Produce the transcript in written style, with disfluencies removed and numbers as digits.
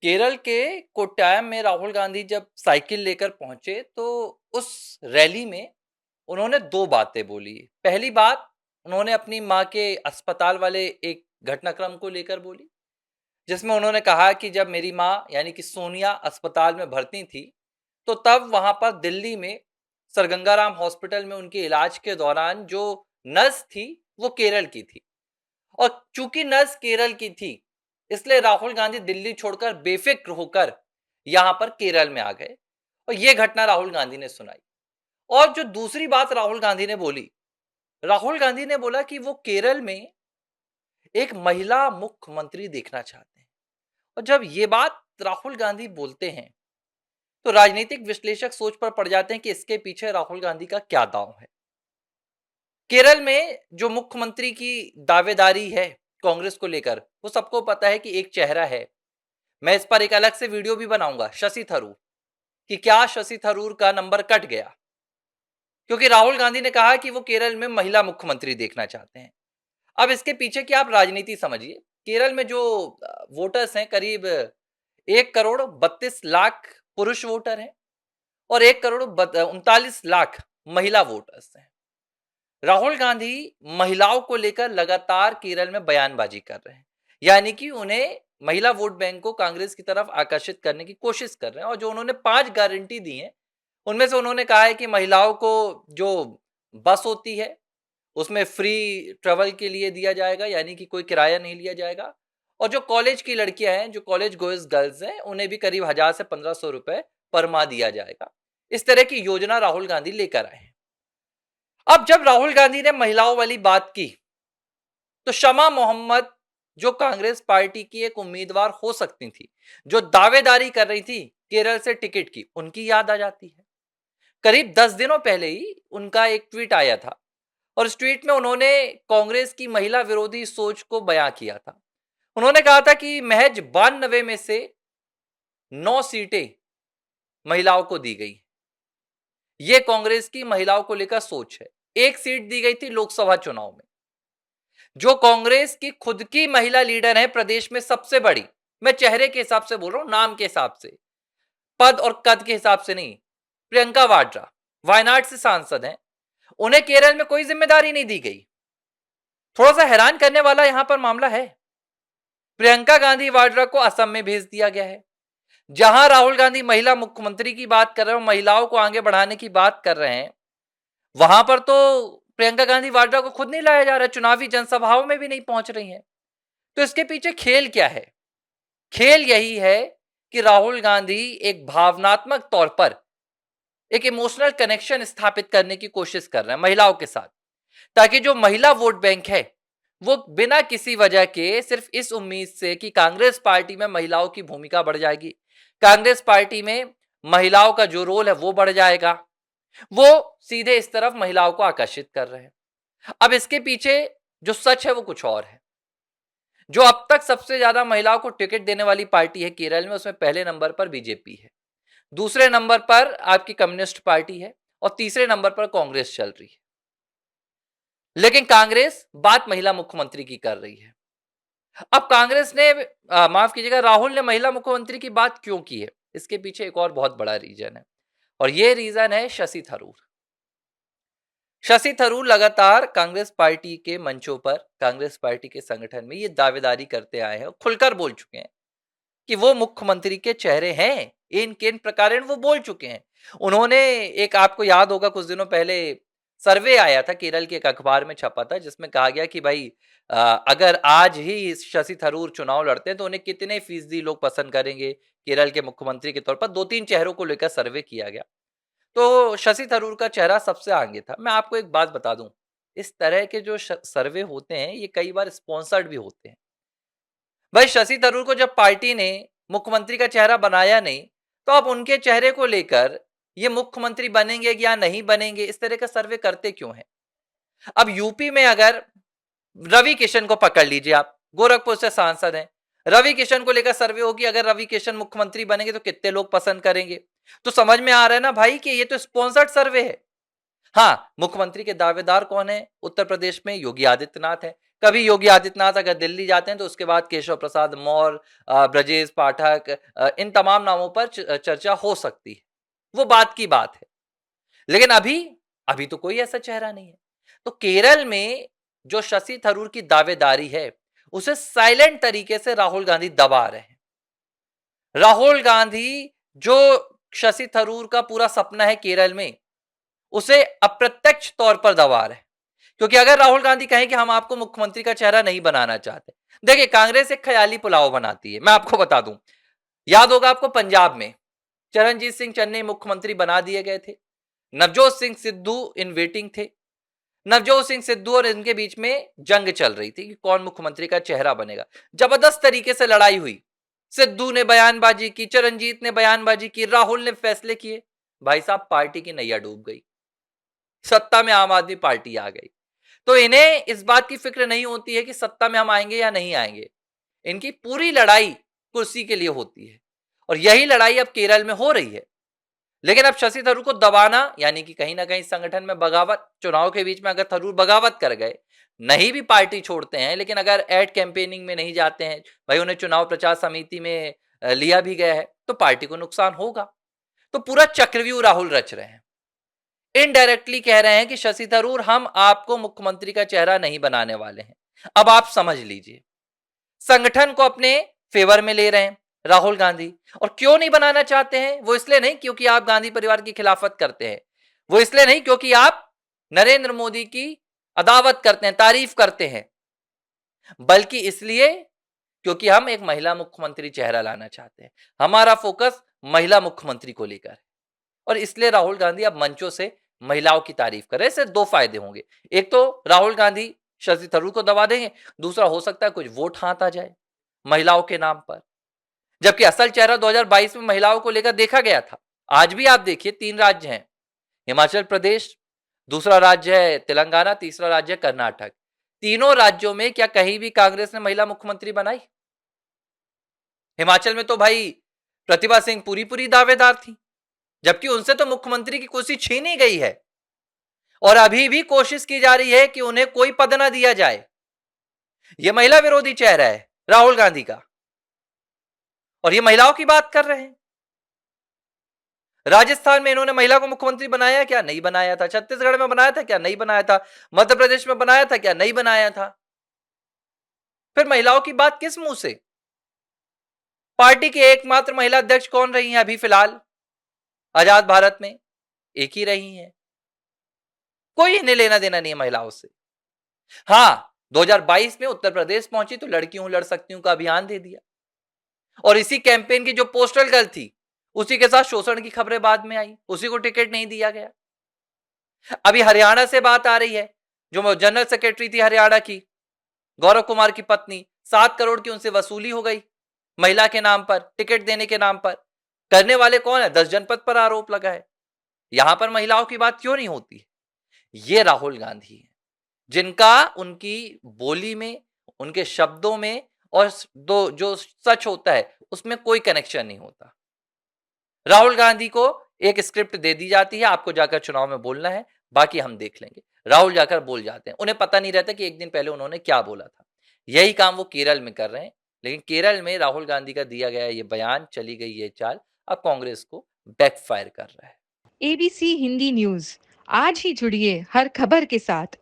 केरल के कोट्टायम में राहुल गांधी जब साइकिल लेकर पहुंचे तो उस रैली में उन्होंने दो बातें बोली। पहली बात, उन्होंने अपनी मां के अस्पताल वाले एक घटनाक्रम को लेकर बोली, जिसमें उन्होंने कहा कि जब मेरी मां यानी कि सोनिया अस्पताल में भर्ती थी तो तब वहां पर दिल्ली में सर गंगाराम हॉस्पिटल में उनके इलाज के दौरान जो नर्स थी वो केरल की थी। और चूंकि नर्स केरल की थी इसलिए राहुल गांधी दिल्ली छोड़कर बेफिक्र होकर यहां पर केरल में आ गए और यह घटना राहुल गांधी ने सुनाई। और जो दूसरी बात राहुल गांधी ने बोली, राहुल गांधी ने बोला कि वो केरल में एक महिला मुख्यमंत्री देखना चाहते हैं। और जब ये बात राहुल गांधी बोलते हैं तो राजनीतिक विश्लेषक सोच पर पड़ जाते हैं कि इसके पीछे राहुल गांधी का क्या दांव है। केरल में जो मुख्यमंत्री की दावेदारी है कांग्रेस को लेकर, वो सबको पता है कि एक चेहरा है। मैं इस पर एक अलग से वीडियो भी बनाऊंगा, शशि थरूर, कि क्या शशि थरूर का नंबर कट गया, क्योंकि राहुल गांधी ने कहा कि वो केरल में महिला मुख्यमंत्री देखना चाहते हैं। अब इसके पीछे की आप राजनीति समझिए। केरल में जो वोटर्स हैं, करीब 1 करोड़ 32 लाख पुरुष वोटर हैं और 1 करोड़ 39 लाख महिला वोटर्स हैं। राहुल गांधी महिलाओं को लेकर लगातार केरल में बयानबाजी कर रहे हैं, यानी कि उन्हें महिला वोट बैंक को कांग्रेस की तरफ आकर्षित करने की कोशिश कर रहे हैं। और जो उन्होंने 5 गारंटी दी हैं उनमें से उन्होंने कहा है कि महिलाओं को जो बस होती है उसमें फ्री ट्रेवल के लिए दिया जाएगा, यानी कि कोई किराया नहीं लिया जाएगा। और जो कॉलेज की लड़कियां हैं, जो कॉलेज गोइज गर्ल्स हैं, उन्हें भी करीब 1000 से 1500 रुपए पर माह दिया जाएगा। इस तरह की योजना राहुल गांधी लेकर आए हैं। अब जब राहुल गांधी ने महिलाओं वाली बात की तो शमा मोहम्मद, जो कांग्रेस पार्टी की एक उम्मीदवार हो सकती थी, जो दावेदारी कर रही थी केरल से टिकट की, उनकी याद आ जाती है। करीब 10 दिनों पहले ही उनका एक ट्वीट आया था और इस ट्वीट में उन्होंने कांग्रेस की महिला विरोधी सोच को बयां किया था। उन्होंने कहा था कि महज 92 में से 9 सीटें महिलाओं को दी गई। यह कांग्रेस की महिलाओं को लेकर सोच है। एक सीट दी गई थी लोकसभा चुनाव में। जो कांग्रेस की खुद की महिला लीडर है प्रदेश में सबसे बड़ी, मैं चेहरे के हिसाब से बोल रहा हूं, नाम के हिसाब से, पद और कद के हिसाब से नहीं, प्रियंका वाड्रा वायनाड से सांसद हैं, उन्हें केरल में कोई जिम्मेदारी नहीं दी गई। थोड़ा सा हैरान करने वाला यहां पर मामला है। प्रियंका गांधी वाड्रा को असम में भेज दिया गया है, जहां राहुल गांधी महिला मुख्यमंत्री की बात कर रहे हैं, महिलाओं को आगे बढ़ाने की बात कर रहे हैं, वहां पर तो प्रियंका गांधी वाड्रा को खुद नहीं लाया जा रहा है, चुनावी जनसभाओं में भी नहीं पहुंच रही हैं। तो इसके पीछे खेल क्या है? खेल यही है कि राहुल गांधी एक भावनात्मक तौर पर एक इमोशनल कनेक्शन स्थापित करने की कोशिश कर रहे हैं महिलाओं के साथ, ताकि जो महिला वोट बैंक है वो बिना किसी वजह के, सिर्फ इस उम्मीद से कि कांग्रेस पार्टी में महिलाओं की भूमिका बढ़ जाएगी, कांग्रेस पार्टी में महिलाओं का जो रोल है वो बढ़ जाएगा, वो सीधे इस तरफ महिलाओं को आकर्षित कर रहे हैं। अब इसके पीछे जो सच है वो कुछ और है। जो अब तक सबसे ज्यादा महिलाओं को टिकट देने वाली पार्टी है केरल में, उसमें पहले नंबर पर बीजेपी है, दूसरे नंबर पर आपकी कम्युनिस्ट पार्टी है और तीसरे नंबर पर कांग्रेस चल रही है। लेकिन कांग्रेस बात महिला मुख्यमंत्री की कर रही है। अब कांग्रेस ने माफ कीजिएगा, राहुल ने महिला मुख्यमंत्री की बात क्यों की है? इसके पीछे एक और बहुत बड़ा रीजन है और यह रीजन है शशि थरूर। शशि थरूर लगातार कांग्रेस पार्टी के मंचों पर, कांग्रेस पार्टी के संगठन में ये दावेदारी करते आए हैं, खुलकर बोल चुके हैं कि वो मुख्यमंत्री के चेहरे हैं। इन किन प्रकार वो बोल चुके हैं। उन्होंने एक, आपको याद होगा, कुछ दिनों पहले सर्वे आया था, केरल के एक अखबार में छपा था, जिसमें कहा गया कि भाई अगर आज ही शशि थरूर चुनाव लड़ते हैं तो उन्हें कितने फीसदी लोग पसंद करेंगे केरल के मुख्यमंत्री के तौर पर। 2-3 चेहरों को लेकर सर्वे किया गया तो शशि थरूर का चेहरा सबसे आगे था। मैं आपको एक बात बता दूं, इस तरह के जो सर्वे होते हैं ये कई बार स्पॉन्सर्ड भी होते हैं। भाई शशि थरूर को जब पार्टी ने मुख्यमंत्री का चेहरा बनाया नहीं तो अब उनके चेहरे को लेकर ये मुख्यमंत्री बनेंगे या नहीं बनेंगे, इस तरह का सर्वे करते क्यों हैं? अब यूपी में अगर रवि किशन को पकड़ लीजिए, आप गोरखपुर से सांसद हैं, रवि किशन को लेकर सर्वे होगी, अगर रवि किशन मुख्यमंत्री बनेंगे तो कितने लोग पसंद करेंगे। तो समझ में आ रहा है ना भाई कि ये तो स्पॉन्सर्ड सर्वे है। हाँ, मुख्यमंत्री के दावेदार कौन है? उत्तर प्रदेश में योगी आदित्यनाथ है, कभी योगी आदित्यनाथ अगर दिल्ली जाते हैं तो उसके बाद केशव प्रसाद मौर्य, ब्रजेश पाठक, इन तमाम नामों पर चर्चा हो सकती है, वो बात की बात है। लेकिन अभी तो कोई ऐसा चेहरा नहीं है। तो केरल में जो शशि थरूर की दावेदारी है, उसे साइलेंट तरीके से राहुल गांधी दबा रहे हैं। राहुल गांधी जो शशि थरूर का पूरा सपना है केरल में, उसे अप्रत्यक्ष तौर पर दबा रहे हैं। क्योंकि अगर राहुल गांधी कहें कि हम आपको मुख्यमंत्री का चेहरा नहीं बनाना चाहते, देखिए कांग्रेस एक ख्याली पुलाव बनाती है। मैं आपको बता दूं, याद होगा आपको पंजाब में चरणजीत सिंह चन्नी मुख्यमंत्री बना दिए गए थे, नवजोत सिंह सिद्धू इन वेटिंग थे। नवजोत सिंह सिद्धू और इनके बीच में जंग चल रही थी कि कौन मुख्यमंत्री का चेहरा बनेगा। जबरदस्त तरीके से लड़ाई हुई, सिद्धू ने बयानबाजी की, चरणजीत ने बयानबाजी की, राहुल ने फैसले किए। भाई साहब पार्टी की नैया डूब गई, सत्ता में आम आदमी पार्टी आ गई। तो इन्हें इस बात की फिक्र नहीं होती है कि सत्ता में हम आएंगे या नहीं आएंगे, इनकी पूरी लड़ाई कुर्सी के लिए होती है। और यही लड़ाई अब केरल में हो रही है। लेकिन अब शशि थरूर को दबाना यानी कि कहीं ना कहीं संगठन में बगावत, चुनाव के बीच में अगर थरूर बगावत कर गए, नहीं भी पार्टी छोड़ते हैं, लेकिन अगर एड कैंपेनिंग में नहीं जाते हैं, भाई उन्हें चुनाव प्रचार समिति में लिया भी गया है, तो पार्टी को नुकसान होगा। तो पूरा चक्रव्यूह राहुल रच रहे हैं, इनडायरेक्टली कह रहे हैं कि शशि थरूर हम आपको मुख्यमंत्री का चेहरा नहीं बनाने वाले हैं। अब आप समझ लीजिए, संगठन को अपने फेवर में ले रहे हैं राहुल गांधी। और क्यों नहीं बनाना चाहते हैं? वो इसलिए नहीं क्योंकि आप गांधी परिवार की खिलाफत करते हैं, वो इसलिए नहीं क्योंकि आप नरेंद्र मोदी की अदावत करते हैं, तारीफ करते हैं, बल्कि इसलिए क्योंकि हम एक महिला मुख्यमंत्री चेहरा लाना चाहते हैं। हमारा फोकस महिला मुख्यमंत्री को लेकर है और इसलिए राहुल गांधी अब मंचों से महिलाओं की तारीफ कर रहे हैं। इससे दो फायदे होंगे, एक तो राहुल गांधी शशि थरूर को दबा देंगे, दूसरा हो सकता है कुछ वोट हाथ आ जाए महिलाओं के नाम पर। जबकि असल चेहरा 2022 में महिलाओं को लेकर देखा गया था। आज भी आप देखिए 3 राज्य हैं, हिमाचल प्रदेश, दूसरा राज्य है तेलंगाना, तीसरा राज्य है कर्नाटक। तीनों राज्यों में क्या कहीं भी कांग्रेस ने महिला मुख्यमंत्री बनाई? हिमाचल में तो भाई प्रतिभा सिंह पूरी दावेदार थी, जबकि उनसे तो मुख्यमंत्री की कुर्सी छीनी गई है और अभी भी कोशिश की जा रही है कि उन्हें कोई पद ना दिया जाए। यह महिला विरोधी चेहरा है राहुल गांधी का, और ये महिलाओं की बात कर रहे हैं। राजस्थान में इन्होंने महिला को मुख्यमंत्री बनाया क्या? नहीं बनाया था। छत्तीसगढ़ में बनाया था क्या? नहीं बनाया था। मध्य प्रदेश में बनाया था क्या? नहीं बनाया था। फिर महिलाओं की बात किस मुंह से? पार्टी की एकमात्र महिला अध्यक्ष कौन रही हैं अभी फिलहाल आजाद भारत में? एक ही रही हैं। कोई इन्हें लेना देना नहीं है महिलाओं से। हां, 2022 में उत्तर प्रदेश पहुंची तो लड़की हूं लड़ सकती हूं का अभियान दे दिया, और इसी कैंपेन की जो पोस्टल गर्ल थी उसी के साथ शोषण की खबरें बाद में आई, उसी को टिकट नहीं दिया गया। अभी हरियाणा से बात आ रही है, जो जनरल सेक्रेटरी थी हरियाणा की, गौरव कुमार की पत्नी, 7 करोड़ की उनसे वसूली हो गई महिला के नाम पर, टिकट देने के नाम पर। करने वाले कौन है? 10 जनपद पर आरोप लगा है। यहां पर महिलाओं की बात क्यों नहीं होती है? ये राहुल गांधी है, जिनका उनकी बोली में, उनके शब्दों में और दो जो सच होता है उसमें कोई कनेक्शन नहीं होता। राहुल गांधी को एक स्क्रिप्ट दे दी जाती है, आपको जाकर चुनाव में बोलना है, बाकी हम देख लेंगे। राहुल जाकर बोल जाते हैं, उन्हें पता नहीं रहता कि एक दिन पहले उन्होंने क्या बोला था। यही काम वो केरल में कर रहे हैं, लेकिन केरल में राहुल गांधी का दिया गया ये बयान, चली गई ये चाल, अब कांग्रेस को बैकफायर कर रहा है। एबीसी हिंदी न्यूज, आज ही जुड़िए हर खबर के साथ